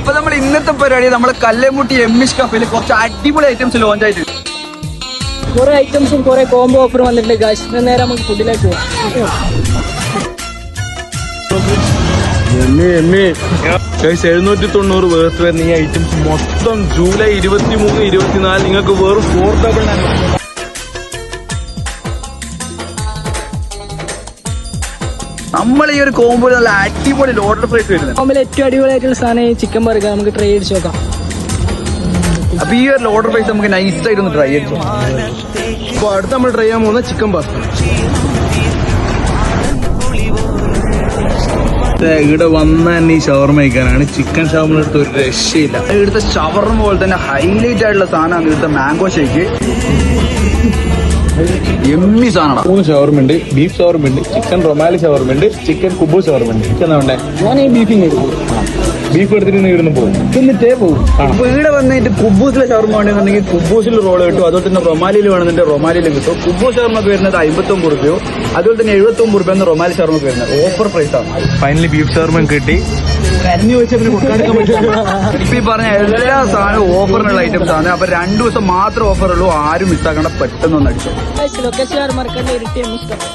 അപ്പൊ നമ്മൾ ഇന്നത്തെ പരിപാടി നമ്മള് കല്ലേമുട്ടി എമ്മിഷ് കഫേയിൽ കുറച്ച് അടിപൊളി ഐറ്റംസ് ലോഞ്ച് ആയിട്ടുണ്ട്. കുറെ ഐറ്റംസും കുറെ കോംബോ ഓഫർ വന്നിട്ടുണ്ട് ഗായ്സ്. നേരെ നമുക്ക് ഫുഡിലേക്ക് പോവാം. 790 വേർത്ത് വരുന്ന ഈ ഐറ്റംസ് മൊത്തം ജൂലൈ 23, 24 നിങ്ങൾക്ക് വെറും 499. നമ്മൾ ഈ ഒരു കോംബോ നല്ല അടിപൊളി ഓർഡർ പ്രൈസ് വരുന്നത്. കോംബോയിൽ ഏറ്റവും അടിപൊളിയായിട്ടുള്ള സാധനം ഈ ചിക്കൻ ബർഗർ. നമുക്ക് ട്രൈ ചെയ്ത് നോക്കാം. അപ്പൊ ഈ ഒരു ഓർഡർ പ്രൈസ് നമുക്ക് നൈസ് ആയിട്ട് ഒന്ന് ട്രൈ ചെയ്തു. അപ്പൊ അടുത്ത് നമ്മൾ ട്രൈ ചെയ്യാൻ പോകുന്ന ചിക്കൻ പാസ്ത. ഇവിടെ വന്ന തന്നെ ഈ ഷവർമ കഴിക്കാനാണ്. ചിക്കൻ ഷവർമ എടുത്ത് ഒരു രക്ഷയില്ല. ഇവിടുത്തെ ഷവർമ പോലെ തന്നെ ഹൈലൈറ്റ് ആയിട്ടുള്ള സാധനമാണ് ഇവിടുത്തെ മാംഗോ ഷേക്ക്. എമ്മി സാധനം. 3 ഷവർമ ഉണ്ട്. ബീഫ് ഷവർമ ഉണ്ട്, ചിക്കൻ റൊമാലി ഷവർമ ഉണ്ട്, ചിക്കൻ കുബു ഷവർമ ഉണ്ട്. ചിക്കൻ വേണ്ടേ? ഞാൻ ഈ ബീഫിങ് എടുക്കും. ബീഫ് എടുത്തിട്ട് ഇവിടുന്ന് പോകും, തിന്നിട്ടേ പോകും. അപ്പൊ ഇവിടെ വന്നിട്ട് കുബൂസിലെ ഷവർമ വേണമെന്നുണ്ടെങ്കിൽ കുബൂസിൽ റോൾ കിട്ടും. അതുപോലെ തന്നെ റൊമാലിയിൽ വേണമെന്നുണ്ടെങ്കിൽ റൊമാലിയിൽ കിട്ടും. കുബൂസ് ഷവർമക്ക് വരുന്നത് 59 രൂപയോ അതുപോലെ തന്നെ 79 രൂപയാണ് റൊമാലി ഷവർമക്ക് വരുന്നത്. ഓഫർ പ്രൈസ് ആണ്. ഫൈനലി ബീഫ് ഷവർമ കിട്ടി. കരഞ്ഞു വെച്ചാൽ ഇപ്പൊ ഈ പറഞ്ഞ എല്ലാ സാധനവും ഓഫറിനുള്ള ഐറ്റംസ് ആണ്. അപ്പൊ 2 ദിവസം മാത്രം ഓഫർ ഉള്ളൂ. ആരും മിസ്സാക്കണ്ട, പെട്ടെന്ന് ഒന്ന് അടിച്ചോ. ലൊക്കേഷൻ മറക്കണ്ട. ഇരിട്ടി എമ്മിഷ് കഫേ.